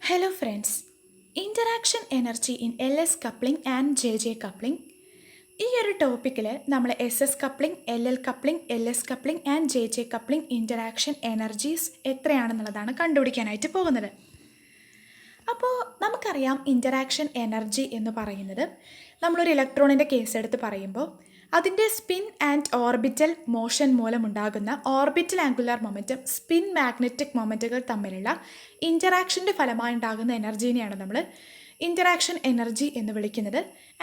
Hello friends, interaction energy in LS coupling and JJ coupling. ഈ ഒരു ടോപ്പിക്കിൽ നമ്മൾ SS coupling, LL coupling, LS coupling and JJ coupling interaction energies എത്രയാണെന്നുള്ളതാണ് കണ്ടുപിടിക്കാനായിട്ട് പോകുന്നത്. അപ്പോൾ നമുക്കറിയാം ഇൻറ്ററാക്ഷൻ എനർജി എന്ന് പറയുന്നത് നമ്മളൊരു ഇലക്ട്രോണിൻ്റെ കേസ് എടുത്ത് പറയുമ്പോൾ അതിൻ്റെ സ്പിൻ ആൻഡ് ഓർബിറ്റൽ മോഷൻ മൂലമുണ്ടാകുന്ന orbital angular momentum, spin magnetic മൊമെൻറ്റുകൾ തമ്മിലുള്ള ഇൻറ്ററാക്ഷൻ്റെ ഫലമായി ഉണ്ടാകുന്ന എനർജീനെയാണ് നമ്മൾ ഇൻറ്ററാക്ഷൻ എനർജി എന്ന് വിളിക്കുന്നത്.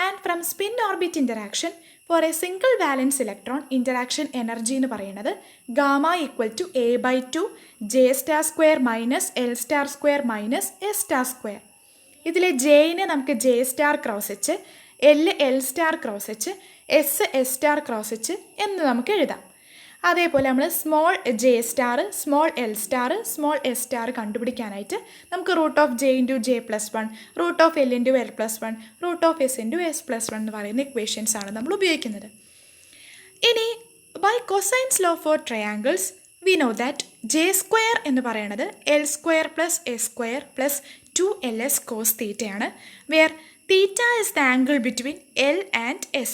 And from spin orbit interaction for a single valence electron interaction energy എന്ന് പറയുന്നത് gamma equal to A/2 J star square minus L star square minus S star square. ഇതിലെ ജെയിനെ നമുക്ക് J star cross h, L star cross h, S star cross h എന്ന് നമുക്ക് എഴുതാം. അതേപോലെ നമ്മൾ small J star, small L star, small S star കണ്ടുപിടിക്കാനായിട്ട് നമുക്ക് √J × J+1, √L × L+1, √S × S+1 എന്ന് പറയുന്ന ഇക്വേഷൻസ് ആണ് നമ്മൾ ഉപയോഗിക്കുന്നത്. ഇനി by cosines law for triangles we know that J square എന്ന് പറയുന്നത് L square plus S square plus 2LS cos തീറ്റയാണ്, where theta is the angle between L and S.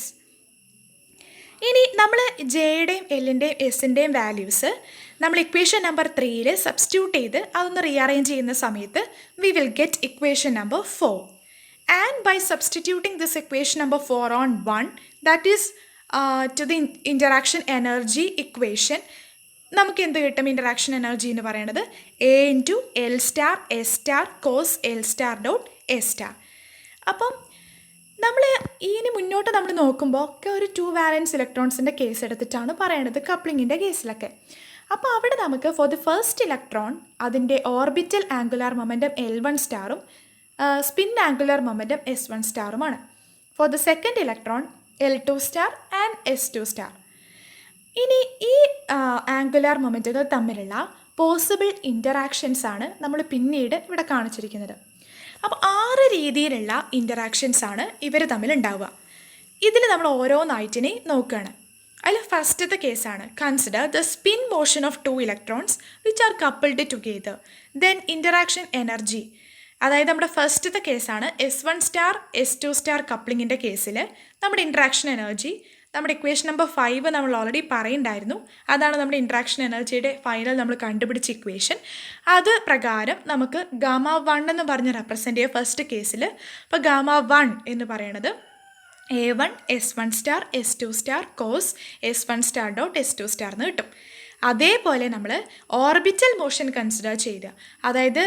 ഇനി നമ്മൾ ജെയുടെയും എല്ലിൻ്റെയും എസിൻ്റെയും വാല്യൂസ് നമ്മൾ ഇക്വേഷൻ നമ്പർ 3 സബ്സ്റ്റിറ്റ്യൂട്ട് ചെയ്ത് അതൊന്ന് റീഅറേഞ്ച് ചെയ്യുന്ന സമയത്ത് we will get equation number 4. And by substituting this equation number 4 on 1, that is to the interaction energy equation, നമുക്ക് എന്ത് കിട്ടും? ഇൻറ്ററാക്ഷൻ എനർജി എന്ന് പറയുന്നത് A × L star S star cos L star dot S star. അപ്പം നമ്മൾ ഇനി മുന്നോട്ട് നമ്മൾ നോക്കുമ്പോൾ ഒക്കെ ഒരു 2 വാലൻസ് ഇലക്ട്രോൺസിൻ്റെ കേസ് എടുത്തിട്ടാണ് പറയണത് കപ്ലിങ്ങിൻ്റെ കേസിലൊക്കെ. അപ്പോൾ അവിടെ നമുക്ക് ഫോർ ദി ഫസ്റ്റ് ഇലക്ട്രോൺ അതിൻ്റെ ഓർബിറ്റൽ ആംഗുലാർ മൊമെൻറ്റം L1 സ്റ്റാറും സ്പിൻ ആംഗുലാർ മൊമെൻറ്റം S1 സ്റ്റാറുമാണ്. For the second electron L2 star and S2 star. ഇനി ഈ ആംഗുലാർ മൊമെൻറ്റുകൾ തമ്മിലുള്ള പോസിബിൾ ഇൻറ്ററാക്ഷൻസ് ആണ് നമ്മൾ പിന്നീട് ഇവിടെ കാണിച്ചിരിക്കുന്നത്. അപ്പോൾ 6 രീതിയിലുള്ള ഇൻറ്ററാക്ഷൻസ് ആണ് ഇവർ തമ്മിൽ ഉണ്ടാവുക. ഇതിൽ നമ്മൾ ഓരോന്നായിട്ടിനെ നോക്കുകയാണ്. അതിൽ ഫസ്റ്റത്തെ കേസാണ് consider the spin motion of 2 electrons which are coupled together, then interaction energy. അതായത് നമ്മുടെ ഫസ്റ്റത്തെ കേസാണ് S1 സ്റ്റാർ S2 സ്റ്റാർ കപ്ലിങ്ങിൻ്റെ കേസിൽ നമ്മുടെ ഇൻറ്ററാക്ഷൻ എനർജി നമ്മുടെ ഇക്വേഷൻ നമ്പർ 5 നമ്മൾ ഓൾറെഡി പറയുന്നുണ്ടായിരുന്നു. അതാണ് നമ്മുടെ ഇൻട്രാക്ഷൻ എനർജിയുടെ ഫൈനൽ നമ്മൾ കണ്ടുപിടിച്ച ഇക്വേഷൻ. അത് പ്രകാരം നമുക്ക് γ1 എന്ന് പറഞ്ഞ് റെപ്രസെൻ്റ് ചെയ്യുക ഫസ്റ്റ് കേസിൽ. അപ്പോൾ γ1 എന്ന് പറയുന്നത് A1 S1 star S2 star cos S1 star dot S2 star എന്ന് കിട്ടും. അതേപോലെ നമ്മൾ ഓർബിറ്റൽ മോഷൻ കൺസിഡർ ചെയ്യുക, അതായത്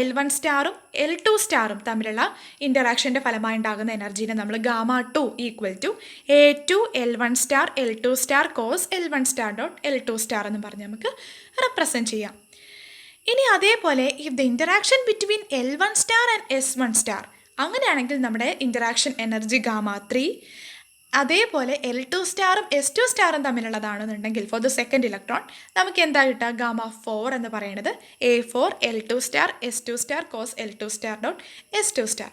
L1 സ്റ്റാറും L2 സ്റ്റാറും തമ്മിലുള്ള ഇൻറ്ററാക്ഷൻ്റെ ഫലമായി ഉണ്ടാകുന്ന എനർജീനെ നമ്മൾ γ2 equal to A2 L1 star L2 star cos L1 star dot L2 star എന്ന് പറഞ്ഞ് നമുക്ക് റെപ്രസെൻറ്റ് ചെയ്യാം. ഇനി അതേപോലെ if the interaction between L1 star and S1 star, അങ്ങനെയാണെങ്കിൽ നമ്മുടെ ഇൻറ്ററാക്ഷൻ എനർജി γ3. അതേപോലെ L2 സ്റ്റാറും S2 സ്റ്റാറും തമ്മിലുള്ളതാണെന്നുണ്ടെങ്കിൽ ഫോർ ദ സെക്കൻഡ് ഇലക്ട്രോൺ നമുക്ക് എന്താ കിട്ടുക? γ4 എന്ന് പറയുന്നത് A4 L2 star S2 star cos L2 star dot S2 star.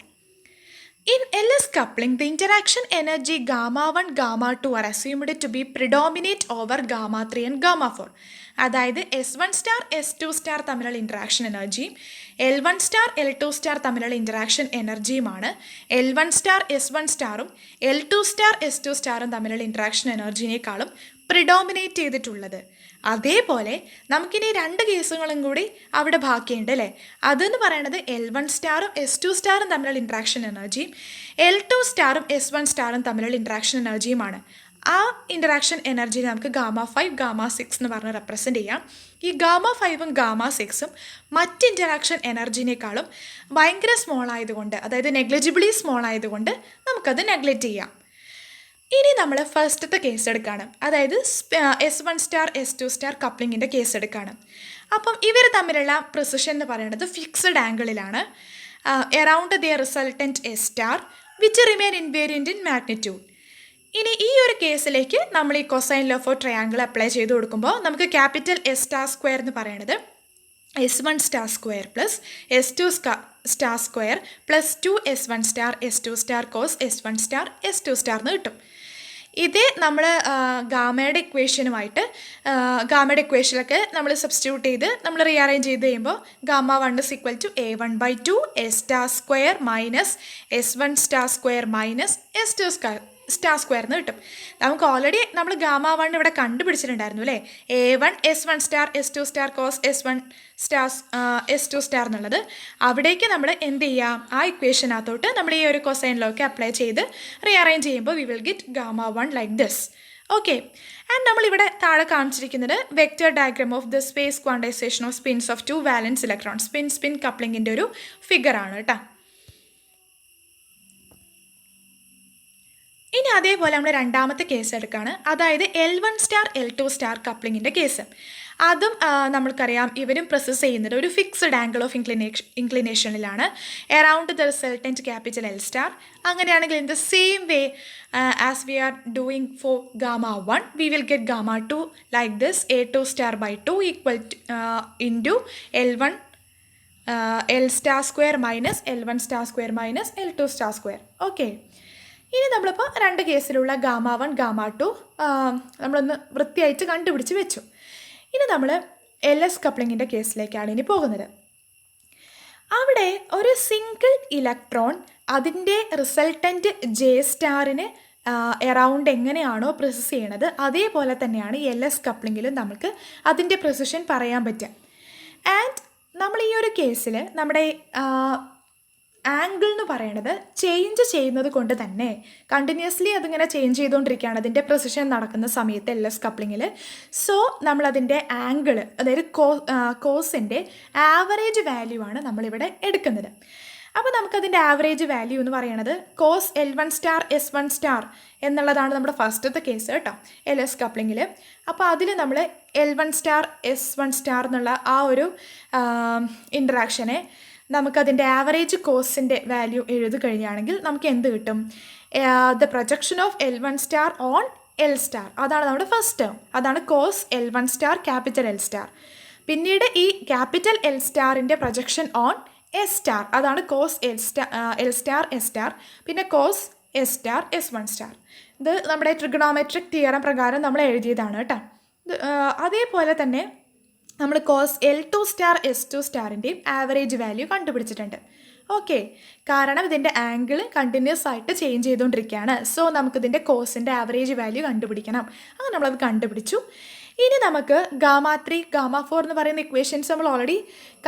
In LS coupling, the interaction energy γ1, γ2 are assumed to be predominate over γ3 and γ4. അതായത് S1 സ്റ്റാർ S2 സ്റ്റാർ തമ്മിലുള്ള interaction എനർജിയും L1 star L2 star തമ്മിലുള്ള interaction എനർജിയുമാണ് L1 star S1 സ്റ്റാറും L2 star S2 സ്റ്റാറും തമ്മിലുള്ള interaction എനർജിനേക്കാളും predominate ചെയ്തിട്ടുള്ളത്. അതേപോലെ നമുക്കിനി 2 കേസുകളും കൂടി അവിടെ ബാക്കിയുണ്ട് അല്ലേ. അതെന്ന് പറയുന്നത് L1 സ്റ്റാറും S2 സ്റ്റാറും തമ്മിലുള്ള ഇൻട്രാക്ഷൻ എനർജിയും L2 സ്റ്റാറും S1 സ്റ്റാറും തമ്മിലുള്ള ഇൻട്രാക്ഷൻ എനർജിയുമാണ്. ആ ഇൻറ്ററാക്ഷൻ എനർജി നമുക്ക് γ5 γ6 എന്ന് പറഞ്ഞ് റെപ്രസെൻ്റ് ചെയ്യാം. ഈ γ5ഉം γ6ഉം മറ്റ് ഇൻറ്ററാക്ഷൻ എനർജിനേക്കാളും ഭയങ്കര സ്മോൾ ആയതുകൊണ്ട്, അതായത് നെഗ്ലിജിബിളി സ്മോൾ ആയതുകൊണ്ട് നമുക്കത് നെഗ്ലക്റ്റ് ചെയ്യാം. ഇനി നമ്മൾ ഫസ്റ്റത്തെ കേസ് എടുക്കുകയാണ്, അതായത് S1 star S2 star കപ്ലിങ്ങിൻ്റെ case എടുക്കുകയാണ്. അപ്പം ഇവർ തമ്മിലുള്ള പ്രിസിഷൻ എന്ന് പറയുന്നത് ഫിക്സഡ് ആംഗിളിലാണ് around the resultant S star which remain invariant in magnitude. ഇനി ഈ ഒരു കേസിലേക്ക് നമ്മൾ ഈ cosine law for triangle apply ചെയ്ത് കൊടുക്കുമ്പോൾ നമുക്ക് ക്യാപിറ്റൽ S സ്റ്റാർ സ്ക്വയർ എന്ന് പറയുന്നത് S1 star square plus S2 star square plus 2 S1 star S2 star cos S1 star S2 star എന്ന് കിട്ടും. ഇതേ നമ്മൾ ഗാമയുടെ ഇക്വേഷനിലൊക്കെ നമ്മൾ സബ്സ്റ്റിറ്റ്യൂട്ട് ചെയ്ത് നമ്മൾ റീഅറേഞ്ച് ചെയ്ത് കഴിയുമ്പോൾ gamma 1 is equal to A1/2 S star square minus S1 star square minus S2 star square എന്ന് കിട്ടും. നമുക്ക് ഓൾറെഡി നമ്മൾ ഗാമ 1 ഇവിടെ കണ്ടുപിടിച്ചിട്ടുണ്ടായിരുന്നു അല്ലേ, A1 S1 star S2 star cos S1 star S2 star എന്നുള്ളത്. അവിടേക്ക് നമ്മൾ എന്ത് ചെയ്യാം, ആ ഇക്വേഷനകത്തോട്ട് നമ്മൾ ഈ ഒരു കൊസൈൻ ലോക്ക് അപ്ലൈ ചെയ്ത് റീഅറേഞ്ച് ചെയ്യുമ്പോൾ we will get gamma 1 like this. Okay, and നമ്മളിവിടെ താഴെ കാണിച്ചിരിക്കുന്നത് vector diagram of the space quantization of spins of 2 valence electron spin കപ്ലിങ്ങിൻ്റെ ഒരു ഫിഗറാണ് കേട്ടോ. ഇനി അതേപോലെ നമ്മൾ രണ്ടാമത്തെ കേസ് എടുക്കുകയാണ്, അതായത് L1 star L2 star കപ്ലിങ്ങിൻ്റെ case. അതും നമ്മൾക്കറിയാം, ഇവരും പ്രോസസ്സ് ചെയ്യുന്നത് ഒരു ഫിക്സ്ഡ് ആംഗിൾ ഓഫ് ഇൻക്ലിനേഷനിലാണ് around the resultant capital L star. അങ്ങനെയാണെങ്കിൽ in the same way as we are doing for gamma 1 we will get gamma 2 like this A2 star by 2 equal into L1 L star square minus L1 star square minus L2 star square. Okay, ഇനി നമ്മളിപ്പോൾ രണ്ട് കേസിലുള്ള gamma 1 gamma 2 നമ്മളൊന്ന് വൃത്തിയായിട്ട് കണ്ടുപിടിച്ച് വെച്ചു. ഇനി നമ്മൾ LS കപ്ലിങ്ങിൻ്റെ കേസിലേക്കാണ് ഇനി പോകുന്നത്. അവിടെ ഒരു സിംഗിൾ ഇലക്ട്രോൺ അതിൻ്റെ റിസൾട്ടൻറ്റ് J സ്റ്റാറിന് എറൗണ്ട് എങ്ങനെയാണോ പ്രോസസ്സ് ചെയ്യണത് അതേപോലെ തന്നെയാണ് LS കപ്ലിങ്ങിലും നമുക്ക് അതിൻ്റെ പ്രിസിഷൻ പറയാൻ പറ്റുക. ആൻഡ് നമ്മൾ ഈ ഒരു കേസിൽ നമ്മുടെ ആംഗിൾ എന്ന് പറയണത് ചേഞ്ച് ചെയ്യുന്നത് കൊണ്ട് തന്നെ കണ്ടിന്യൂസ്ലി അതിങ്ങനെ ചേഞ്ച് ചെയ്തുകൊണ്ടിരിക്കുകയാണ് അതിൻ്റെ പ്രിസിഷൻ നടക്കുന്ന സമയത്ത് LS കപ്ലിങ്ങിൽ. സോ നമ്മളതിൻ്റെ ആംഗിൾ, അതായത് കോസിൻ്റെ ആവറേജ് വാല്യൂ ആണ് നമ്മളിവിടെ എടുക്കുന്നത്. അപ്പോൾ നമുക്കതിൻ്റെ ആവറേജ് വാല്യൂ എന്ന് പറയുന്നത് cos L1 star S1 star എന്നുള്ളതാണ് നമ്മുടെ ഫസ്റ്റത്തെ കേസ് കേട്ടോ LS കപ്ലിങ്ങിൽ. അപ്പോൾ അതിൽ നമ്മൾ L1 സ്റ്റാർ S1 സ്റ്റാർ എന്നുള്ള ആ ഒരു ഇൻട്രാക്ഷനെ നമുക്കതിൻ്റെ ആവറേജ് കോസിൻ്റെ വാല്യൂ എഴുതി കഴിയുകയാണെങ്കിൽ നമുക്ക് എന്ത് കിട്ടും, the projection of L1 star on L star, അതാണ് നമ്മുടെ ഫസ്റ്റ് ടേം, അതാണ് cos L1 star capital L star. പിന്നീട് ഈ ക്യാപിറ്റൽ L സ്റ്റാറിൻ്റെ പ്രൊജക്ഷൻ ഓൺ S സ്റ്റാർ, അതാണ് cos L star S star, പിന്നെ cos S star S1 star. ഇത് നമ്മുടെ ട്രിഗണോമെട്രിക് തിയറം പ്രകാരം നമ്മൾ എഴുതിയതാണ് കേട്ടോ. അതേപോലെ തന്നെ നമ്മൾ കോസ് L2 സ്റ്റാർ S2 സ്റ്റാറിൻ്റെയും ആവറേജ് വാല്യൂ കണ്ടുപിടിച്ചിട്ടുണ്ട്. ഓക്കെ, കാരണം ഇതിൻ്റെ ആംഗിൾ കണ്ടിന്യൂസ് ആയിട്ട് ചേഞ്ച് ചെയ്തുകൊണ്ടിരിക്കുകയാണ്. സോ നമുക്കിതിൻ്റെ കോസിൻ്റെ ആവറേജ് വാല്യൂ കണ്ടുപിടിക്കണം. അങ്ങനെ നമ്മളത് കണ്ടുപിടിച്ചു. ഇനി നമുക്ക് ഗാമ 3 ഗാമ 4 എന്ന് പറയുന്ന ഇക്വേഷൻസ് നമ്മൾ ഓൾറെഡി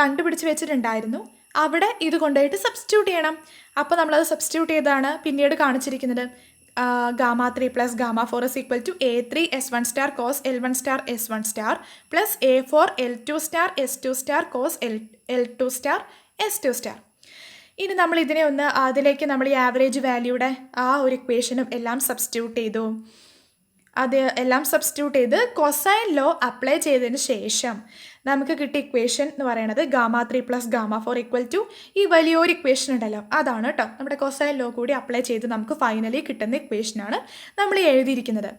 കണ്ടുപിടിച്ച് വെച്ചിട്ടുണ്ടായിരുന്നു. അവിടെ ഇത് കൊണ്ടുപോയിട്ട് സബ്സ്റ്റിറ്റ്യൂട്ട് ചെയ്യണം. അപ്പോൾ നമ്മളത് സബ്സ്റ്റിറ്റ്യൂട്ട് ചെയ്താണ് പിന്നീട് കാണിച്ചിരിക്കുന്നത്. Gamma 3 plus gamma 4 is equal to A3 S1 star cos L1 star S1 star plus A4 L2 star S2 star cos L2 star S2 star. ഇനി നമ്മൾ ഇതിനെ ഒന്ന് അതിലേക്ക് നമ്മൾ ഈ ആവറേജ് വാല്യൂയുടെ ആ ഒരു ഇക്വേഷനും എല്ലാം സബ്സ്റ്റിറ്റ്യൂട്ട് ചെയ്തു. അത് എല്ലാം സബ്സ്റ്റിറ്റ്യൂട്ട് ചെയ്ത് കൊസൈൻ ലോ അപ്ലൈ ചെയ്തതിന് ശേഷം നമുക്ക് കിട്ടിയ ഇക്വേഷൻ എന്ന് പറയുന്നത് gamma 3 plus gamma 4 equal to ഈ വലിയൊരു ഇക്വേഷൻ ഉണ്ടല്ലോ, അതാണ് കേട്ടോ നമ്മുടെ കൊസൈൻ ലോ കൂടി അപ്ലൈ ചെയ്ത് നമുക്ക് ഫൈനലി കിട്ടുന്ന ഇക്വേഷനാണ് നമ്മൾ എഴുതിയിരിക്കുന്നത്.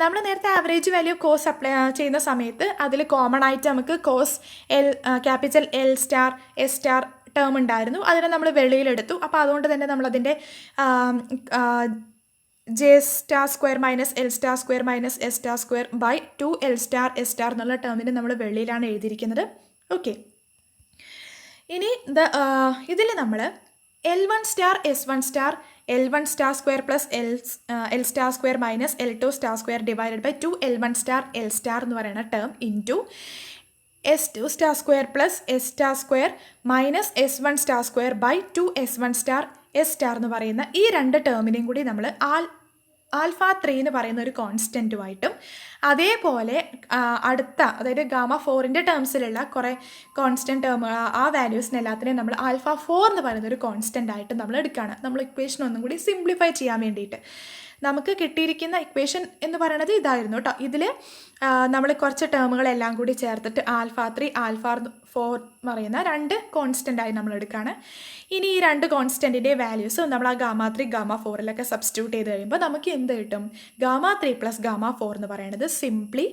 നമ്മൾ നേരത്തെ ആവറേജ് വാല്യൂ കോസ് അപ്ലൈ ചെയ്യുന്ന സമയത്ത് അതിൽ കോമൺ ആയിട്ട് നമുക്ക് cos capital L star S star term ഉണ്ടായിരുന്നു, അതിനെ നമ്മൾ വെളിയിലെടുത്തു. അപ്പോൾ അതുകൊണ്ട് തന്നെ നമ്മളതിൻ്റെ J star square minus L star square minus S star square by 2 L star S star എന്നുള്ള ടേമിന് നമ്മൾ വെളിയിലാണ് എഴുതിയിരിക്കുന്നത്. ഓക്കെ, ഇനി ഇതിൽ നമ്മൾ L1 star S1 star L1 star square plus L star square minus L2 star square divided by 2 L1 star L star എന്ന് പറയുന്ന term into S2 star square plus S star square minus S1 star square by 2 S1 star S star എന്ന് പറയുന്ന ഈ രണ്ട് ടേമിനെയും കൂടി നമ്മൾ alpha 3 എന്ന് പറയുന്ന ഒരു കോൺസ്റ്റൻറ്റുമായിട്ടും അതേപോലെ അടുത്ത അതായത് ഗാമ 4ൻ്റെ ടേംസിലുള്ള കുറേ കോൺസ്റ്റൻറ്റ് ടേമുകൾ ആ വാല്യൂസിന് എല്ലാത്തിനെയും നമ്മൾ ആൽഫ 4 എന്ന് പറയുന്ന ഒരു കോൺസ്റ്റൻ്റ് ആയിട്ട് നമ്മൾ എടുക്കുകയാണ്. നമ്മൾ ഇക്വേഷൻ ഒന്നും കൂടി സിംപ്ലിഫൈ ചെയ്യാൻ വേണ്ടിയിട്ട് നമുക്ക് കിട്ടിയിരിക്കുന്ന ഇക്വേഷൻ എന്ന് പറയുന്നത് ഇതായിരുന്നു കേട്ടോ. ഇതിൽ നമ്മൾ കുറച്ച് ടേമുകളെല്ലാം കൂടി ചേർത്തിട്ട് ആൽഫ 3 ആൽഫ 4 എന്ന് പറയുന്ന രണ്ട് കോൺസ്റ്റൻ്റായി നമ്മൾ എടുക്കുകയാണ്. ഇനി ഈ രണ്ട് കോൺസ്റ്റൻറ്റിൻ്റെ വാല്യൂസ് നമ്മൾ ആ ഗാമ 3 ഗാമ 4 സബ്സ്റ്റിറ്റ്യൂട്ട് ചെയ്ത് കഴിയുമ്പോൾ നമുക്ക് എന്ത് കിട്ടും? ഗാമ 3 പ്ലസ് ഗാമ 4 എന്ന് പറയുന്നത് simply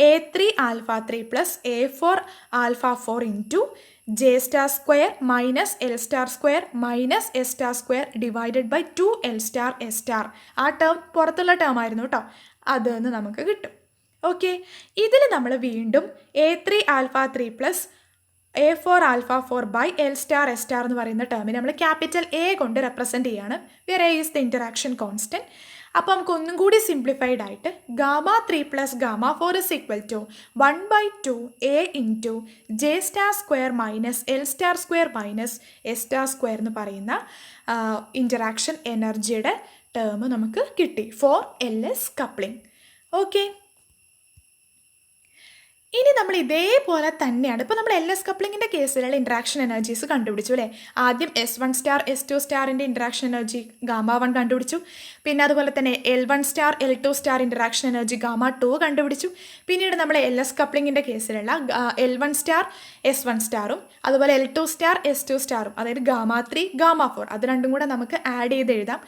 A3 alpha 3 plus A4 alpha 4 into J star square minus L star square minus S star square divided by 2 L star S star. ആ ടേം പുറത്തുള്ള term ആയിരുന്നു കേട്ടോ, അതെന്ന് നമുക്ക് കിട്ടും. ഓക്കെ, ഇതിൽ നമ്മൾ വീണ്ടും A3 alpha 3 plus A4 alpha 4 by L star S star എന്ന് പറയുന്ന ടേമിനെ നമ്മൾ ക്യാപിറ്റൽ A കൊണ്ട് റെപ്രസെൻറ്റ് ചെയ്യാണ്. വേറെ ഈസ് ദ ഇൻറ്ററാക്ഷൻ കോൺസ്റ്റൻറ്റ്. അപ്പോൾ നമുക്ക് ഒന്നും കൂടി സിംപ്ലിഫൈഡ് ആയിട്ട് gamma 3 plus gamma 4 is equal to 1/2 A into J star square minus L star square minus S star square എന്ന് പറയുന്ന ഇൻറ്ററാക്ഷൻ എനർജിയുടെ ടേം നമുക്ക് കിട്ടി ഫോർ LS കപ്ലിംഗ്. ഓക്കെ, ഇനി നമ്മൾ ഇതേപോലെ തന്നെയാണ് ഇപ്പോൾ നമ്മൾ LS കപ്ലിങ്ങിൻ്റെ കേസിലുള്ള ഇൻട്രാക്ഷൻ എനർജീസ് കണ്ടുപിടിച്ചു അല്ലേ. ആദ്യം S1 സ്റ്റാർ S2 സ്റ്റാറിൻ്റെ ഇൻട്രാക്ഷൻ എനർജി ഗാമ 1 കണ്ടുപിടിച്ചു. പിന്നെ അതുപോലെ തന്നെ L1 star L2 star interaction energy gamma 2 കണ്ടുപിടിച്ചു. പിന്നീട് നമ്മൾ LS കപ്ലിങ്ങിൻ്റെ കേസിലുള്ള L1 സ്റ്റാർ S1 സ്റ്റാറും അതുപോലെ L2 സ്റ്റാർ S2 സ്റ്റാറും, അതായത് ഗാമ 3 ഗാമ 4, അത് രണ്ടും കൂടെ നമുക്ക് ആഡ് ചെയ്ത് എഴുതാം.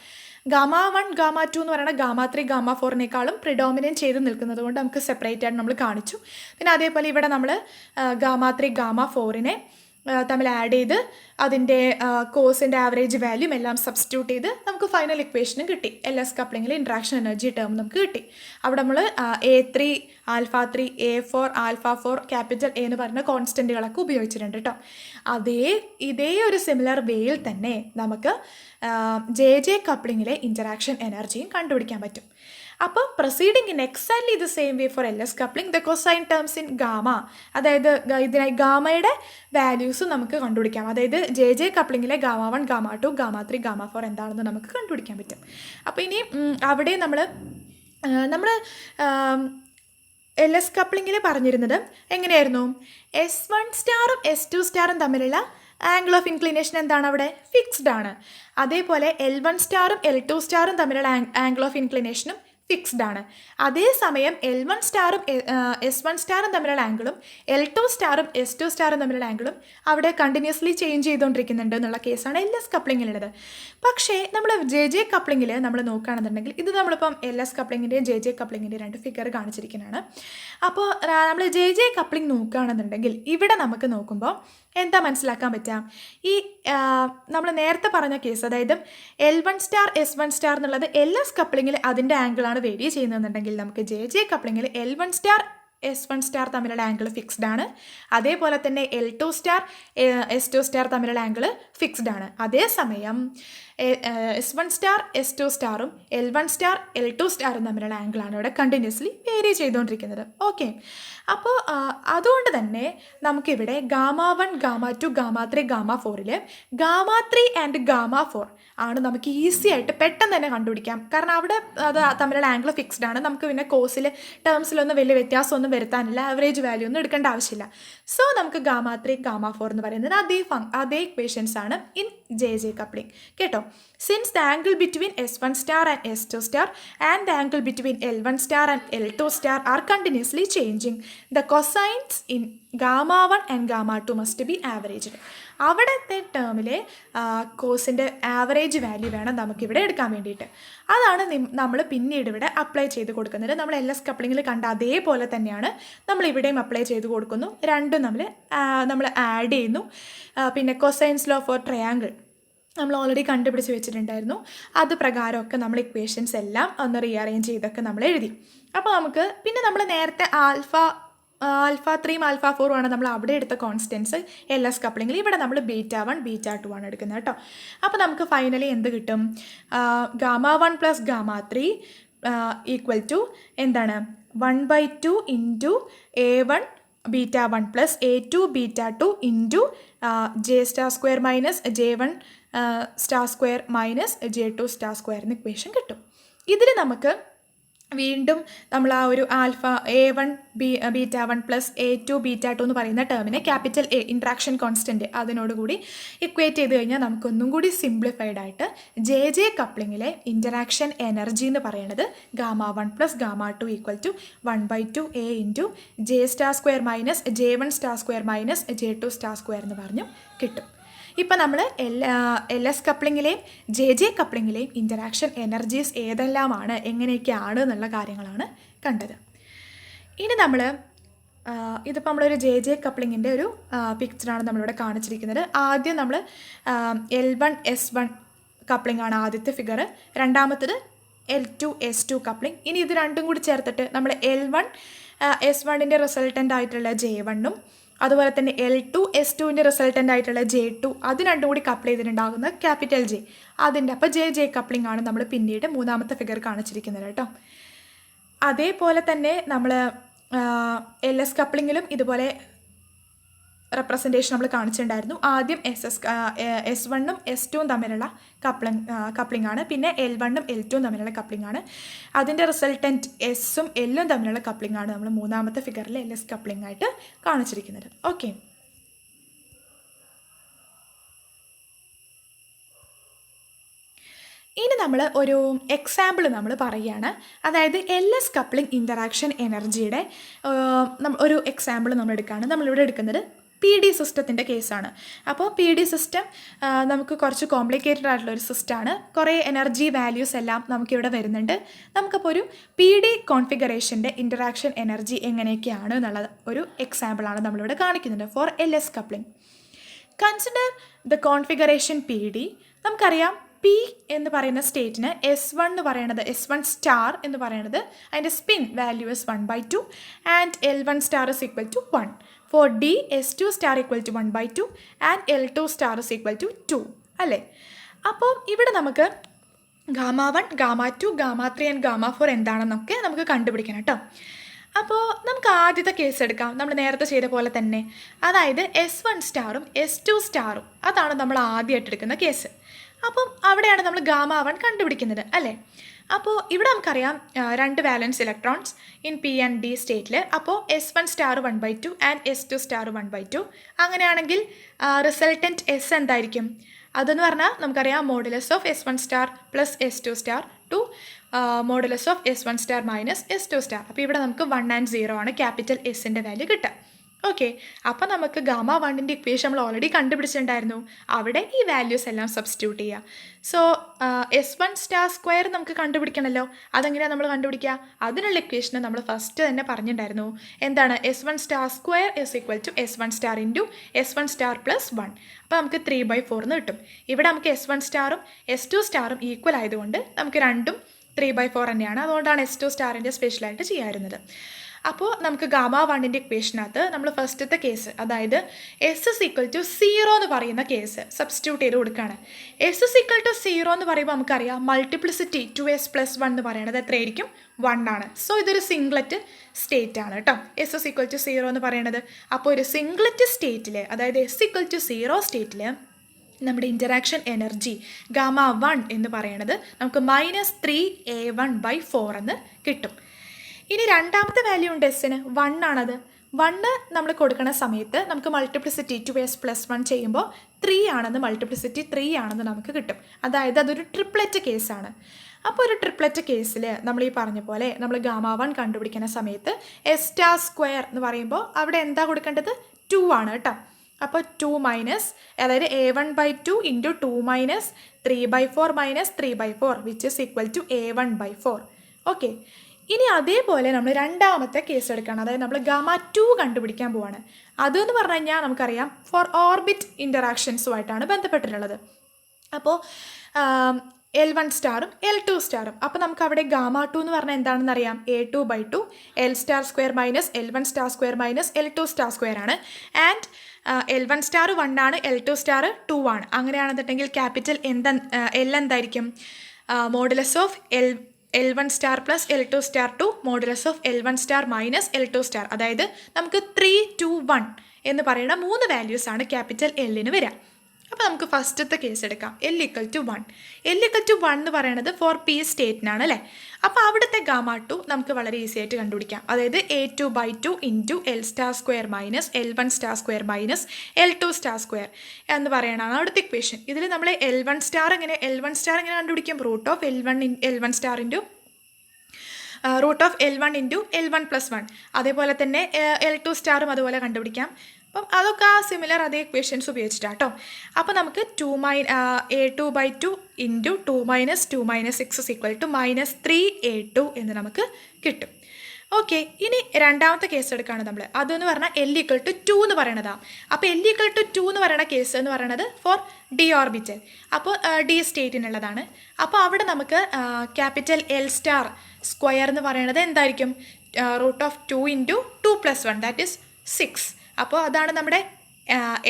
ഗാമ 1 ഗാമ 2 എന്ന് പറയുന്നത് ഗാമ 3 ഗാമ 4നേക്കാളും പ്രിഡോമിനേറ്റ് ചെയ്ത് നിൽക്കുന്നത് കൊണ്ട് നമുക്ക് സെപ്പറേറ്റ് ആയിട്ട് നമ്മൾ കാണിച്ചു. പിന്നെ അതേപോലെ ഇവിടെ നമ്മൾ ഗാമ 3 ഗാമ 4നെ തമ്മിൽ ആഡ് ചെയ്ത് അതിൻ്റെ കോസിൻ്റെ ആവറേജ് വാല്യൂം എല്ലാം സബ്സ്റ്റിറ്റ്യൂട്ട് ചെയ്ത് നമുക്ക് ഫൈനൽ ഇക്വേഷനും കിട്ടി. LS കപ്ലിങ്ങിൽ ഇൻട്രാക്ഷൻ എനർജി ടേം നമുക്ക് കിട്ടി. അവിടെ നമ്മൾ A3 alpha 3 A4 alpha 4 capital A എന്ന് പറയുന്ന കോൺസ്റ്റൻറ്റുകളൊക്കെ ഉപയോഗിച്ചിട്ടുണ്ട് കേട്ടോ. ഇതേ ഒരു സിമിലർ വേയിൽ തന്നെ നമുക്ക് JJ കപ്ലിങ്ങിലെ ഇൻറ്ററാക്ഷൻ എനർജിയും കണ്ടുപിടിക്കാൻ പറ്റും. അപ്പോൾ proceeding in exactly the same way for LS coupling the cosine terms in gamma, അതായത് ഇതിനായി ഗാമയുടെ വാല്യൂസ് നമുക്ക് കണ്ടുപിടിക്കാം. അതായത് JJ കപ്ലിങ്ങിലെ ഗാമ 1 ഗാമ 2 ഗാമ 3 ഗാമ 4 എന്താണെന്ന് നമുക്ക് കണ്ടുപിടിക്കാൻ പറ്റും. അപ്പോൾ ഇനി അവിടെ നമ്മൾ LS കപ്ലിങ്ങിൽ പറഞ്ഞിരുന്നത് എങ്ങനെയായിരുന്നു? S1 സ്റ്റാറും S2 സ്റ്റാറും തമ്മിലുള്ള ആംഗിൾ ഓഫ് ഇൻക്ലിനേഷൻ എന്താണ്? അവിടെ ഫിക്സ്ഡ് ആണ്. അതേപോലെ L1 സ്റ്റാറും L2 സ്റ്റാറും തമ്മിലുള്ള ആംഗിൾ ഓഫ് ഇൻക്ലിനേഷനും ഫിക്സ്ഡ് ആണ്. അതേസമയം L1 സ്റ്റാറും S1 സ്റ്റാറും തമ്മിലുള്ള ആംഗിളും L2 സ്റ്റാറും S2 സ്റ്റാറും തമ്മിലുള്ള ആംഗിളും അവിടെ കണ്ടിന്യൂസ്ലി ചേഞ്ച് ചെയ്തുകൊണ്ടിരിക്കുന്നുണ്ട് എന്നുള്ള കേസാണ് LS കപ്ലിങ്ങിലുള്ളത്. പക്ഷേ നമ്മൾ JJ കപ്ലിങ്ങിൽ നമ്മൾ നോക്കുകയാണെന്നുണ്ടെങ്കിൽ, ഇത് നമ്മളിപ്പം LS കപ്ലിങ്ങിൻ്റെയും JJ കപ്ലിങ്ങിൻ്റെയും രണ്ട് ഫിഗർ കാണിച്ചിരിക്കുന്നതാണ്. അപ്പോൾ നമ്മൾ JJ കപ്ലിംഗ് നോക്കുകയാണെന്നുണ്ടെങ്കിൽ ഇവിടെ നമുക്ക് നോക്കുമ്പോൾ എന്താ മനസ്സിലാക്കാൻ പറ്റുക? ഈ നമ്മൾ നേരത്തെ പറഞ്ഞ കേസ്, അതായത് L1 സ്റ്റാർ S1 സ്റ്റാർ എന്നുള്ളത് LS കപ്ലിങ്ങിൽ അതിൻ്റെ ആംഗിളാണ് വേരി ചെയ്യുന്നതെന്നുണ്ടെങ്കിൽ, നമുക്ക് JJ കപ്ലിങ്ങിൽ L1 star S1 star തമ്മിലുള്ള ആംഗിൾ ഫിക്സ്ഡ് ആണ്. അതേപോലെ തന്നെ L2 സ്റ്റാർ S2 സ്റ്റാർ തമ്മിലുള്ള ആംഗിൾ ഫിക്സ്ഡ് ആണ്. അതേസമയം S1 star S2 സ്റ്റാറും L1 star L2 സ്റ്റാറും തമ്മിലുള്ള ആംഗിളാണ് ഇവിടെ കണ്ടിന്യൂസ്ലി വേരി ചെയ്തുകൊണ്ടിരിക്കുന്നത്. ഓക്കെ, അപ്പോൾ അതുകൊണ്ട് തന്നെ നമുക്കിവിടെ ഗാമ 1 ഗാമ 2 ഗാമ 3 ഗാമ 4ൽ ഗാമ 3 ആൻഡ് ഗാമ 4 ആണ് നമുക്ക് ഈസി ആയിട്ട് പെട്ടെന്ന് തന്നെ കണ്ടുപിടിക്കാം. കാരണം അവിടെ അത് തമ്മിലുള്ള ആംഗിൾ ഫിക്സ്ഡ് ആണ്. നമുക്ക് പിന്നെ കോസിൽ ടേംസിലൊന്നും വലിയ വ്യത്യാസമൊന്നും വരുത്താനില്ല, ആവറേജ് വാല്യൂ ഒന്നും എടുക്കേണ്ട ആവശ്യമില്ല. സോ നമുക്ക് ഗാമ 3 ഗാമ 4 എന്ന് പറയുന്നത് അതേ ഇക്വേഷൻസ് ആണ് ഇൻ JJ കപ്ലിംഗ് കേട്ടോ. Since the angle between S1 star and S2 star and the angle between L1 star and L2 star are continuously changing, the cosines in gamma 1 and gamma 2 must be averaged. അവിടുത്തെ ടേമിലെ കോസിൻ്റെ average value വേണം നമുക്കിവിടെ എടുക്കാൻ വേണ്ടിയിട്ട്. അതാണ് നമ്മൾ പിന്നീട് ഇവിടെ apply ചെയ്ത് കൊടുക്കുന്നത്. നമ്മൾ LS കപ്ലിങ്ങിൽ കണ്ട അതേപോലെ തന്നെയാണ് നമ്മൾ ഇവിടെയും അപ്ലൈ ചെയ്ത് കൊടുക്കുന്നു. രണ്ടും നമ്മൾ ആഡ് ചെയ്യുന്നു. പിന്നെ കൊസൈൻസ് ലോ ഫോർ ട്രയാങ്കിൾ നമ്മൾ ഓൾറെഡി കണ്ടുപിടിച്ച് വെച്ചിട്ടുണ്ടായിരുന്നു. അത് പ്രകാരമൊക്കെ നമ്മൾ ഇക്വേഷൻസ് എല്ലാം ഒന്ന് റീഅറേഞ്ച് ചെയ്തൊക്കെ നമ്മൾ എഴുതി. അപ്പോൾ നമുക്ക് പിന്നെ നമ്മൾ നേരത്തെ ആൽഫ 3 ആൽഫ 4 ആണ് നമ്മൾ അവിടെ എടുത്ത കോൺസ്റ്റൻസ് LS കപ്ലിങ്ങിൽ. ഇവിടെ നമ്മൾ ബീറ്റ 1 ബീറ്റ 2 ആണ് എടുക്കുന്നത് കേട്ടോ. അപ്പോൾ നമുക്ക് ഫൈനലി എന്ത് കിട്ടും? Gamma 1 plus gamma 3 equal to എന്താണ്? 1/2 into A1 beta 1 plus A2 beta 2 into J star square minus J1 star square minus J2 star square എന്ന ഇക്വേഷൻ കിട്ടും. ഇതിൽ നമുക്ക് വീണ്ടും നമ്മൾ ആ ഒരു alpha A1 beta 1 plus A2 beta 2 എന്ന് പറയുന്ന ടേമിനെ ക്യാപിറ്റൽ A ഇൻട്രാക്ഷൻ കോൺസ്റ്റൻറ്റ് അതിനോടുകൂടി ഇക്വേറ്റ് ചെയ്ത് കഴിഞ്ഞാൽ നമുക്കൊന്നും കൂടി സിംപ്ലിഫൈഡ് ആയിട്ട് ജെ കപ്ലിങ്ങിലെ ഇൻറ്ററാക്ഷൻ എനർജി എന്ന് പറയുന്നത് γ1 plus γ2 equal to 1/2 A into J⁴ minus J1⁴ minus J2⁴ എന്ന് പറഞ്ഞു കിട്ടും. ഇപ്പം നമ്മൾ LS കപ്ലിങ്ങിലെയും ജെ കപ്ലിങ്ങിലെയും ഇൻറ്ററാക്ഷൻ എനർജീസ് ഏതെല്ലാമാണ്, എങ്ങനെയൊക്കെയാണ് എന്നുള്ള കാര്യങ്ങളാണ് കണ്ടത്. ഇനി നമ്മൾ ഇതിപ്പോൾ നമ്മളൊരു ജെ കപ്ലിങ്ങിൻ്റെ ഒരു പിക്ചറാണ് നമ്മളിവിടെ കാണിച്ചിരിക്കുന്നത്. ആദ്യം നമ്മൾ L1 S1 കപ്ലിംഗ് ആണ് ആദ്യത്തെ ഫിഗർ, രണ്ടാമത്തത് L2 S2 കപ്ലിംഗ്. ഇനി ഇത് രണ്ടും കൂടി ചേർത്തിട്ട് നമ്മൾ L1 S1ൻ്റെ റിസൾട്ടൻ്റ് ആയിട്ടുള്ള J1ഉം അതുപോലെ തന്നെ L2 S2ൻ്റെ റിസൾട്ടൻ്റ് ആയിട്ടുള്ള J2 അത് രണ്ടും കൂടി കപ്പിൾ ചെയ്തിട്ടുണ്ടാകുന്ന ക്യാപിറ്റൽ J അതിൻ്റെ അപ്പോൾ ജെ കപ്ലിംഗ് ആണ് നമ്മൾ പിന്നീട് മൂന്നാമത്തെ ഫിഗർ കാണിച്ചിരിക്കുന്നത് കേട്ടോ. അതേപോലെ തന്നെ നമ്മൾ LS കപ്ലിങ്ങിലും ഇതുപോലെ റെപ്രസെൻറ്റേഷൻ നമ്മൾ കാണിച്ചിട്ടുണ്ടായിരുന്നു. ആദ്യം S1ഉം S2ഉം തമ്മിലുള്ള കപ്ലിംഗ് ആണ്, പിന്നെ L1ഉം L2ഉം തമ്മിലുള്ള കപ്ലിംഗ് ആണ്. അതിൻ്റെ റിസൾട്ടൻറ്റ് എസും എല്ലും തമ്മിലുള്ള കപ്ലിംഗ് ആണ് നമ്മൾ മൂന്നാമത്തെ ഫിഗറിൽ LS കപ്ലിംഗ് ആയിട്ട് കാണിച്ചിരിക്കുന്നത്. ഓക്കെ, ഇനി നമ്മൾ ഒരു എക്സാമ്പിൾ നമ്മൾ പറയുകയാണ്. അതായത് LS കപ്ലിംഗ് ഇൻറ്ററാക്ഷൻ എനർജിയുടെ ഒരു എക്സാമ്പിൾ നമ്മൾ എടുക്കുകയാണ്. നമ്മളിവിടെ എടുക്കുന്നത് PD സിസ്റ്റത്തിൻ്റെ കേസാണ്. അപ്പോൾ PD സിസ്റ്റം നമുക്ക് കുറച്ച് കോംപ്ലിക്കേറ്റഡ് ആയിട്ടുള്ളൊരു സിസ്റ്റമാണ്. കുറേ എനർജി വാല്യൂസ് എല്ലാം നമുക്കിവിടെ വരുന്നുണ്ട്. നമുക്കപ്പോൾ ഒരു PD കോൺഫിഗറേഷൻ്റെ ഇൻറ്ററാക്ഷൻ എനർജി എങ്ങനെയൊക്കെയാണ് എന്നുള്ള ഒരു എക്സാമ്പിളാണ് നമ്മളിവിടെ കാണിക്കുന്നത് for LS coupling. Consider the configuration PD. നമുക്കറിയാം P എന്ന് പറയുന്ന സ്റ്റേറ്റിന് S1 എന്ന് പറയുന്നത് S1 എന്ന് പറയുന്നത് അതിൻ്റെ spin value is 1/2 and L1 is equal to 1. For D, S2 equal to 1/2 and L2 is equal to 2 അല്ലേ. അപ്പോൾ ഇവിടെ നമുക്ക് γ1, γ2, γ3 ആൻഡ് γ4 എന്താണെന്നൊക്കെ നമുക്ക് കണ്ടുപിടിക്കണം കേട്ടോ. അപ്പോൾ നമുക്ക് ആദ്യത്തെ കേസ് എടുക്കാം, നമ്മൾ നേരത്തെ ചെയ്ത പോലെ തന്നെ. അതായത് S1 S2 അതാണ് നമ്മൾ ആദ്യമായിട്ട് എടുക്കുന്ന കേസ്. അപ്പം അവിടെയാണ് നമ്മൾ γ1 കണ്ടുപിടിക്കുന്നത് അല്ലേ. അപ്പോൾ ഇവിടെ നമുക്കറിയാം രണ്ട് വാലൻസ് electrons in P and D സ്റ്റേറ്റിൽ. അപ്പോൾ S1 1/2 ആൻഡ് S2 1/2. അങ്ങനെയാണെങ്കിൽ റിസൾട്ടൻറ്റ് S എന്തായിരിക്കും? അതെന്ന് പറഞ്ഞാൽ നമുക്കറിയാം modulus of S1 plus S2 to modulus of S1 minus S2. അപ്പോൾ ഇവിടെ നമുക്ക് 1 and 0 ആണ് ക്യാപിറ്റൽ Sൻ്റെ വാല്യൂ കിട്ടുക. ഓക്കെ, അപ്പോൾ നമുക്ക് γ1ൻ്റെ ഇക്വേഷൻ നമ്മൾ ഓൾറെഡി കണ്ടുപിടിച്ചിട്ടുണ്ടായിരുന്നു. അവിടെ ഈ വാല്യൂസ് എല്ലാം സബ്സ്റ്റിറ്റ്യൂട്ട് ചെയ്യുക. സോ S1 നമുക്ക് കണ്ടുപിടിക്കണമല്ലോ. അതെങ്ങനെയാണ് നമ്മൾ കണ്ടുപിടിക്കുക? അതിനുള്ള ഇക്വേഷൻ നമ്മൾ ഫസ്റ്റ് തന്നെ പറഞ്ഞിട്ടുണ്ടായിരുന്നു. എന്താണ്? S1 is equal to S1 into S1 plus 1. അപ്പോൾ നമുക്ക് 3/4 എന്ന് കിട്ടും. ഇവിടെ നമുക്ക് S1 S2 ഈക്വൽ ആയതുകൊണ്ട് നമുക്ക് രണ്ടും 3/4 തന്നെയാണ്. അതുകൊണ്ടാണ് S2ൻ്റെ സ്പെഷ്യലായിട്ട് ചെയ്യാറുന്നത്. അപ്പോൾ നമുക്ക് γ1ൻ്റെ ഇക്വേഷനകത്ത് നമ്മൾ ഫസ്റ്റത്തെ കേസ്, അതായത് S is equal to 0 എന്ന് പറയുന്ന കേസ് സബ്സ്റ്റിറ്റ്യൂട്ട് ചെയ്ത് കൊടുക്കുകയാണ്. S is equal to 0 എന്ന് പറയുമ്പോൾ നമുക്കറിയാം മൾട്ടിപ്ലിസിറ്റി 2S + 1 എന്ന് പറയുന്നത് എത്രയായിരിക്കും? 1 ആണ്. സോ ഇതൊരു സിംഗ്ലറ്റ് സ്റ്റേറ്റ് ആണ് കേട്ടോ, S is equal to 0 എന്ന് പറയുന്നത്. അപ്പോൾ ഒരു സിംഗ്ലറ്റ് സ്റ്റേറ്റിൽ, അതായത് S equal to 0 സ്റ്റേറ്റിൽ നമ്മുടെ ഇൻറ്ററാക്ഷൻ എനർജി γ1 എന്ന് പറയുന്നത് നമുക്ക് -3A1/4 എന്ന് കിട്ടും. ഇനി രണ്ടാമത്തെ വാല്യൂ ഉണ്ട് എസ്സിന്, 1 ആണത്. 1 നമ്മൾ കൊടുക്കുന്ന സമയത്ത് നമുക്ക് മൾട്ടിപ്ലിസിറ്റി 2S + 1 ചെയ്യുമ്പോൾ 3 ആണെന്ന്, മൾട്ടിപ്ലിസിറ്റി 3 ആണെന്ന് നമുക്ക് കിട്ടും. അതായത് അതൊരു ട്രിപ്ലറ്റ് കേസാണ്. അപ്പോൾ ഒരു ട്രിപ്ലറ്റ് കേസിൽ നമ്മൾ ഈ പറഞ്ഞ പോലെ നമ്മൾ γ1 കണ്ടുപിടിക്കുന്ന സമയത്ത് S⁴ എന്ന് പറയുമ്പോൾ അവിടെ എന്താ കൊടുക്കേണ്ടത്? 2 ആണ് കേട്ടോ. അപ്പോൾ 2 മൈനസ്, അതായത് A1/2 into 2 minus 3/4 minus 3/4 which is equal to A1/4. Okay, ഇനി അതേപോലെ നമ്മൾ രണ്ടാമത്തെ കേസ് എടുക്കണം. അതായത് നമ്മൾ γ2 കണ്ടുപിടിക്കാൻ പോവാണ്. അതെന്ന് പറഞ്ഞു കഴിഞ്ഞാൽ നമുക്കറിയാം ഫോർ ഓർബിറ്റ് ഇൻറ്ററാക്ഷൻസുമായിട്ടാണ് ബന്ധപ്പെട്ടിട്ടുള്ളത്. അപ്പോൾ L1 L2. അപ്പോൾ നമുക്ക് അവിടെ γ2 എന്ന് പറഞ്ഞാൽ എന്താണെന്ന് അറിയാം, A2/2 L⁴ minus L1 minus L2 ആണ്. ആൻഡ് L1 1 ആണ്, L2 2 ആണ്. അങ്ങനെയാണെന്നുണ്ടെങ്കിൽ ക്യാപിറ്റൽ L എന്തായിരിക്കും? Modulus of L1 plus L2 to modulus of L1 minus L2. അതായത് നമുക്ക് 3, 2, 1 എന്ന് പറയുന്ന 3 വാല്യൂസാണ് ക്യാപിറ്റൽ Lന് വരിക. അപ്പോൾ നമുക്ക് ഫസ്റ്റത്തെ കേസ് എടുക്കാം. L equal to 1. L equal to 1 എന്ന് പറയുന്നത് ഫോർ പി സ്റ്റേറ്റിനാണ് അല്ലേ. അപ്പോൾ അവിടുത്തെ ഗാമ2 നമുക്ക് വളരെ ഈസി ആയിട്ട് കണ്ടുപിടിക്കാം. അതായത് A2/2 into L star square minus L1 star square minus L2 star square എന്ന് പറയുന്നതാണ് അവിടുത്തെ ഇക്വേഷൻ. ഇതിൽ നമ്മൾ L1 സ്റ്റാർ എങ്ങനെ കണ്ടുപിടിക്കും? Root of L1 star into root of L1 into L1 plus 1. അതേപോലെ തന്നെ L2 സ്റ്റാറും അതുപോലെ കണ്ടുപിടിക്കാം. അപ്പം അതൊക്കെ ആ സിമിലർ അതേ ഇക്വേഷൻസ് ഉപയോഗിച്ചിട്ടാണ് കേട്ടോ. അപ്പോൾ നമുക്ക് A2/2 into 2 minus 2 minus 6 is equal to -3A2 എന്ന് നമുക്ക് കിട്ടും. ഓക്കെ, ഇനി രണ്ടാമത്തെ കേസ് എടുക്കുകയാണ് നമ്മൾ. അതെന്ന് പറഞ്ഞാൽ L equal to 2 എന്ന് പറയണതാണ്. അപ്പോൾ L equal to 2 എന്ന് പറയുന്ന കേസ് എന്ന് പറയുന്നത് ഫോർ ഡി ഓർബിറ്റൽ, അപ്പോൾ ഡി സ്റ്റേറ്റിനുള്ളതാണ്. അപ്പോൾ അവിടെ നമുക്ക് ക്യാപിറ്റൽ L സ്റ്റാർ സ്ക്വയർ എന്ന് പറയുന്നത് എന്തായിരിക്കും? Root of 2 into 2 plus 1 that is 6. അപ്പോൾ അതാണ് നമ്മുടെ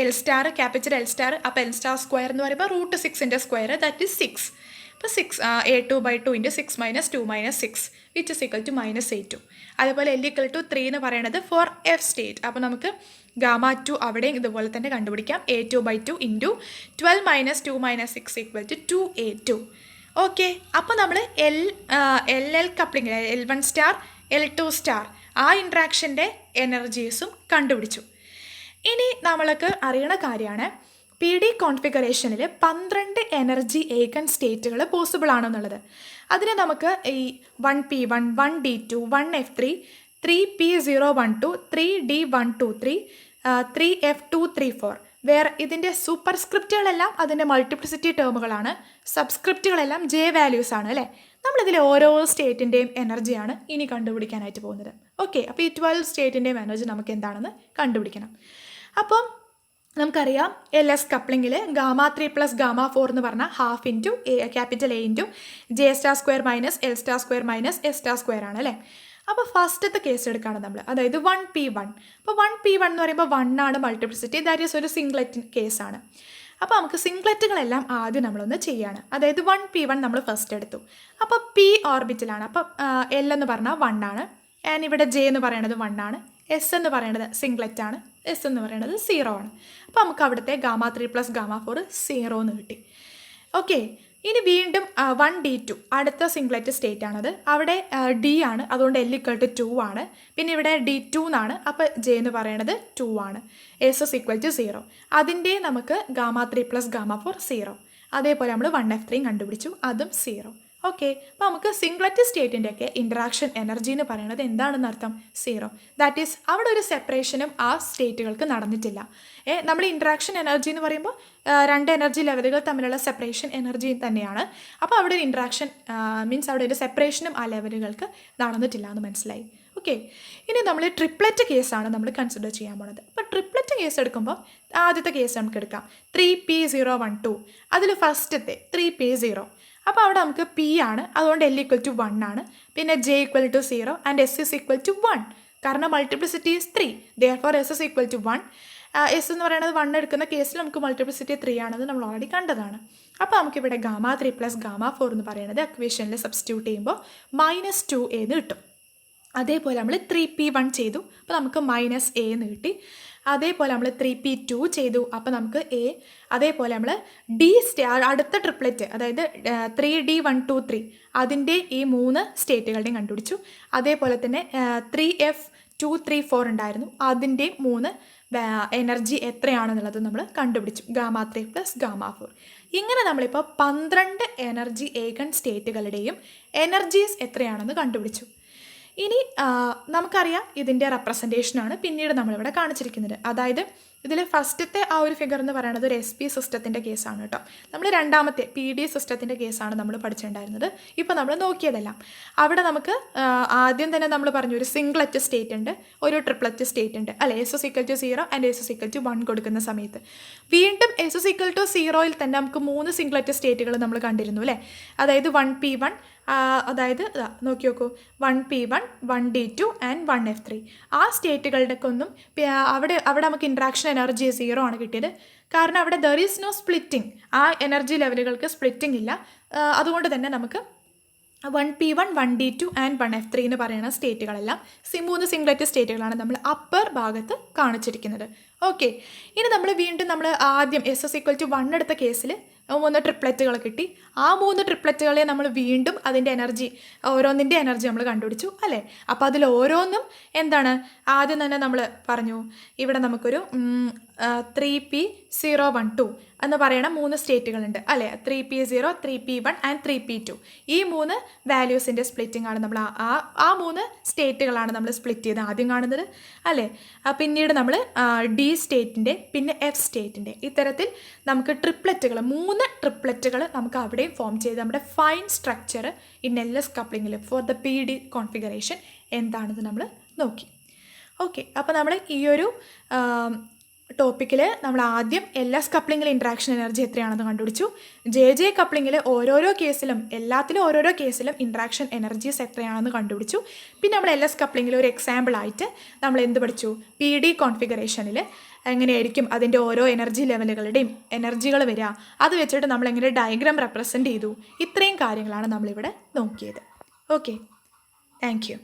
L star, capital L star. അപ്പോൾ എൽ സ്റ്റാർ സ്ക്വയർ എന്ന് പറയുമ്പോൾ റൂട്ട് 6ൻ്റെ സ്ക്വയർ ദാറ്റ് ഈസ് 6. അപ്പോൾ 6 A2/2 into 6 minus 2 minus 6 which is equal to -A2. അതുപോലെ L equal to 3 എന്ന് പറയുന്നത് ഫോർ എഫ് സ്റ്റേറ്റ്. അപ്പോൾ നമുക്ക് ഗാമ2 അവിടെയും ഇതുപോലെ തന്നെ കണ്ടുപിടിക്കാം. A2/2 into 12 minus 2 minus 6 equal to 2A2. Okay, അപ്പോൾ നമ്മൾ LL coupling L1 star L2 star ആ ഇൻട്രാക്ഷൻ്റെ എനർജീസും കണ്ടുപിടിച്ചു. ഇനി നമ്മൾക്ക് അറിയണ കാര്യമാണ് പി ഡി കോൺഫിഗറേഷനിൽ 12 എനർജി ഏകൻ സ്റ്റേറ്റുകൾ പോസിബിൾ ആണെന്നുള്ളത്. അതിന് നമുക്ക് ഈ 1p1, 1d2, 1f3, 3p012, 3d123, 3f234 വേറെ ഇതിൻ്റെ സൂപ്പർ സ്ക്രിപ്റ്റുകളെല്ലാം അതിൻ്റെ മൾട്ടിപ്ലിസിറ്റി ടേമുകളാണ്. സബ്സ്ക്രിപ്റ്റുകളെല്ലാം ജെ വാല്യൂസ് ആണ് അല്ലേ. നമ്മളിതിൽ ഓരോ സ്റ്റേറ്റിൻ്റെയും എനർജിയാണ് ഇനി കണ്ടുപിടിക്കാനായിട്ട് പോകുന്നത്. ഓക്കെ, അപ്പോൾ ഈ 12 സ്റ്റേറ്റിൻ്റെയും എനർജി നമുക്ക് എന്താണെന്ന് കണ്ടുപിടിക്കണം. അപ്പം നമുക്കറിയാം LS കപ്ലിങ്ങിൽ ഗാമ3 പ്ലസ് ഗാമ4 എന്ന് പറഞ്ഞാൽ half into capital A into J star square minus L star square minus S star square ആണ് അല്ലേ. അപ്പോൾ ഫസ്റ്റത്തെ കേസ് എടുക്കുകയാണ് നമ്മൾ, അതായത് 1p1. അപ്പോൾ 1p1 എന്ന് പറയുമ്പോൾ 1 ആണ് മൾട്ടിപ്ലിസിറ്റി, ദാറ്റ് ഈസ് ഒരു സിംഗ്ലറ്റ് കേസാണ്. അപ്പോൾ നമുക്ക് സിംഗ്ലറ്റുകളെല്ലാം ആദ്യം നമ്മളൊന്ന് ചെയ്യാണ്. അതായത് 1p1 നമ്മൾ ഫസ്റ്റ് എടുത്തു. അപ്പോൾ പി ഓർബിറ്റിലാണ്. അപ്പോൾ L എന്ന് പറഞ്ഞാൽ 1 ആണ്, ആൻഡ് ഇവിടെ J എന്ന് പറയുന്നത് 1 ആണ്, എസ് എന്ന് പറയുന്നത് സിംഗ്ലറ്റ് ആണ്, എസ് എന്ന് പറയുന്നത് 0 ആണ്. അപ്പോൾ നമുക്ക് അവിടുത്തെ ഗാമ3 പ്ലസ് ഗാമ4 0 എന്ന് കിട്ടി. ഓക്കെ, ഇനി വീണ്ടും 1d2 അടുത്ത സിംഗ്ലറ്റ് സ്റ്റേറ്റ് ആണത്. അവിടെ D ആണ്, അതുകൊണ്ട് L equal to 2 ആണ്. പിന്നെ ഇവിടെ D2 എന്നാണ്, അപ്പോൾ J എന്ന് പറയുന്നത് 2 ആണ്, S is equal to 0. അതിൻ്റെ നമുക്ക് ഗാമ3 പ്ലസ് ഗാമ4 0. അതേപോലെ നമ്മൾ 1f3 കണ്ടുപിടിച്ചു, അതും 0. ഓക്കെ, അപ്പോൾ നമുക്ക് സിംഗ്ലറ്റ് സ്റ്റേറ്റിൻ്റെയൊക്കെ ഇൻട്രാക്ഷൻ എനർജി എന്ന് പറയുന്നത് എന്താണെന്ന് അർത്ഥം? 0. ദാറ്റ് ഈസ് അവിടെ ഒരു സെപ്പറേഷനും ആ സ്റ്റേറ്റുകൾക്ക് നടന്നിട്ടില്ല. നമ്മൾ ഇൻട്രാക്ഷൻ എനർജി എന്ന് പറയുമ്പോൾ രണ്ട് എനർജി ലെവലുകൾ തമ്മിലുള്ള സെപ്പറേഷൻ എനർജി തന്നെയാണ്. അപ്പോൾ അവിടെ ഒരു ഇൻട്രാക്ഷൻ മീൻസ് അവിടെ ഒരു സെപ്പറേഷനും ആ ലെവലുകൾക്ക് നടന്നിട്ടില്ല എന്ന് മനസ്സിലായി. ഓക്കെ, ഇനി നമ്മൾ ട്രിപ്ലറ്റ് കേസാണ് നമ്മൾ കൺസിഡർ ചെയ്യാൻ പോണത്. അപ്പോൾ ട്രിപ്ലറ്റ് കേസ് എടുക്കുമ്പോൾ ആദ്യത്തെ കേസ് നമുക്ക് എടുക്കാം, 3p012. അതിൽ ഫസ്റ്റത്തെ 3p0. അപ്പോൾ അവിടെ നമുക്ക് പി ആണ്, അതുകൊണ്ട് L equal to 1 ആണ്. പിന്നെ J equal to 0 and S is equal to 1. കാരണം multiplicity is 3, therefore S is equal to 1. S എന്ന് പറയുന്നത് 1 എടുക്കുന്ന കേസിൽ നമുക്ക് മൾട്ടിപ്ലിസിറ്റി 3 ആണെന്ന് നമ്മൾ ഓൾറെഡി കണ്ടതാണ്. അപ്പോൾ നമുക്കിവിടെ ഗാമ3 പ്ലസ് ഗാമ4 എന്ന് പറയുന്നത് ഇക്വേഷനിൽ സബ്സ്റ്റിറ്റ്യൂട്ട് ചെയ്യുമ്പോൾ -2A എന്ന് കിട്ടും. അതേപോലെ നമ്മൾ 3p1 ചെയ്തു, അപ്പോൾ നമുക്ക് -A എന്ന് കിട്ടി. അതേപോലെ നമ്മൾ 3p2 ചെയ്തു, അപ്പോൾ നമുക്ക് A. അതേപോലെ നമ്മൾ D സ്റ്റാർ അടുത്ത ട്രിപ്ലറ്റ്, അതായത് 3d123 അതിൻ്റെ ഈ 3 സ്റ്റേറ്റുകളുടെയും കണ്ടുപിടിച്ചു. അതേപോലെ തന്നെ 3f234 ഉണ്ടായിരുന്നു, അതിൻ്റെ 3 എനർജി എത്രയാണെന്നുള്ളത് നമ്മൾ കണ്ടുപിടിച്ചു, ഗാമ3 പ്ലസ് ഗാമ4. ഇങ്ങനെ നമ്മളിപ്പോൾ 12 എനർജി ഏകൻ സ്റ്റേറ്റുകളുടെയും എനർജീസ് എത്രയാണെന്ന് കണ്ടുപിടിച്ചു. ഇനി നമുക്കറിയാം ഇതിൻ്റെ റെപ്രസെൻറ്റേഷനാണ് പിന്നീട് നമ്മളിവിടെ കാണിച്ചിരിക്കുന്നത്. അതായത് ഇതിൽ ഫസ്റ്റത്തെ ആ ഒരു ഫിഗർ എന്ന് പറയുന്നത് ഒരു SP സിസ്റ്റത്തിൻ്റെ കേസാണ് കേട്ടോ. നമ്മൾ രണ്ടാമത്തെ PD സിസ്റ്റത്തിൻ്റെ കേസാണ് നമ്മൾ പഠിച്ചിട്ടുണ്ടായിരുന്നത്. ഇപ്പോൾ നമ്മൾ നോക്കിയതെല്ലാം അവിടെ നമുക്ക് ആദ്യം തന്നെ നമ്മൾ പറഞ്ഞു ഒരു സിംഗ്ലറ്റ് സ്റ്റേറ്റ് ഉണ്ട്, ഒരു ട്രിപ്ലറ്റ് സ്റ്റേറ്റ് ഉണ്ട് അല്ലേ. S is equal to 0 and S is equal to 1 കൊടുക്കുന്ന സമയത്ത് വീണ്ടും S is equal to 0 തന്നെ നമുക്ക് 3 സിംഗ്ലറ്റ് സ്റ്റേറ്റുകൾ നമ്മൾ കണ്ടിരുന്നു അല്ലേ. അതായത് 1p1, അതായത് നോക്കി നോക്കൂ, 1p1, 1d2 ആൻഡ് 1f3 ആ സ്റ്റേറ്റുകളുടെയൊക്കെ ഒന്നും അവിടെ നമുക്ക് ഇൻട്രാക്ഷൻ എനർജി 0 ആണ് കിട്ടിയത്. കാരണം അവിടെ ദർ ഈസ് നോ സ്പ്ലിറ്റിംഗ്, ആ എനർജി ലെവലുകൾക്ക് സ്പ്ലിറ്റിംഗ് ഇല്ല. അതുകൊണ്ട് തന്നെ നമുക്ക് 1p1, 1d2 ആൻഡ് 1f3 എന്ന് പറയുന്ന സ്റ്റേറ്റുകളെല്ലാം 3 സിംഗ്ലറ്റ് സ്റ്റേറ്റുകളാണ് നമ്മൾ അപ്പർ ഭാഗത്ത് കാണിച്ചിരിക്കുന്നത്. ഓക്കെ, ഇനി നമ്മൾ വീണ്ടും നമ്മൾ ആദ്യം SS=1 എടുത്ത കേസിൽ 3 ട്രിപ്ലറ്റുകൾ കിട്ടി. ആ 3 ട്രിപ്ലറ്റുകളെ നമ്മൾ വീണ്ടും അതിൻ്റെ എനർജി, ഓരോന്നിൻ്റെ എനർജി നമ്മൾ കണ്ടുപിടിച്ചു അല്ലേ. അപ്പോൾ അതിൽ ഓരോന്നും എന്താണ്, ആദ്യം തന്നെ നമ്മൾ പറഞ്ഞു ഇവിടെ നമുക്കൊരു 3p012 എന്ന് പറയുന്ന 3 സ്റ്റേറ്റുകളുണ്ട് അല്ലേ. 3p0, 3p1 and 3p2. ഈ 3 വാല്യൂസിൻ്റെ സ്പ്ലിറ്റിംഗ് ആണ് നമ്മൾ ആ 3 സ്റ്റേറ്റുകളാണ് നമ്മൾ സ്പ്ലിറ്റ് ചെയ്ത് ആദ്യം കാണുന്നത് അല്ലേ. പിന്നീട് നമ്മൾ ഡി സ്റ്റേറ്റിൻ്റെ പിന്നെ എഫ് സ്റ്റേറ്റിൻ്റെ ഇത്തരത്തിൽ നമുക്ക് ട്രിപ്ലറ്റുകൾ 3 ട്രിപ്ലറ്റുകൾ നമുക്ക് അവിടെയും ഫോം ചെയ്ത് നമ്മുടെ ഫൈൻ സ്ട്രക്ചർ ഇൻ LS കപ്ലിങ്ങിൽ ഫോർ ദ PD കോൺഫിഗറേഷൻ എന്താണെന്ന് നമ്മൾ നോക്കി. ഓക്കെ, അപ്പോൾ നമ്മൾ ഈ ഒരു ടോപ്പിക്കിൽ നമ്മൾ ആദ്യം LS കപ്ലിങ്ങിൽ ഇൻട്രാക്ഷൻ എനർജി എത്രയാണെന്ന് കണ്ടുപിടിച്ചു. JJ കപ്ലിങ്ങിൽ ഓരോരോ കേസിലും എല്ലാത്തിലും ഓരോരോ കേസിലും ഇൻട്രാക്ഷൻ എനർജീസ് എത്രയാണെന്ന് കണ്ടുപിടിച്ചു. പിന്നെ നമ്മൾ LS കപ്ലിങ്ങിൽ ഒരു എക്സാമ്പിളായിട്ട് നമ്മൾ എന്ത് പഠിച്ചു, PD കോൺഫിഗറേഷനിൽ എങ്ങനെയായിരിക്കും അതിൻ്റെ ഓരോ എനർജി ലെവലുകളുടെയും എനർജികൾ വരിക, അത് വെച്ചിട്ട് നമ്മൾ എങ്ങനെ ഡയഗ്രാം റെപ്രസെൻറ്റ് ചെയ്തു. ഇത്രയും കാര്യങ്ങളാണ് നമ്മളിവിടെ നോക്കിയത്. Okay, thank you.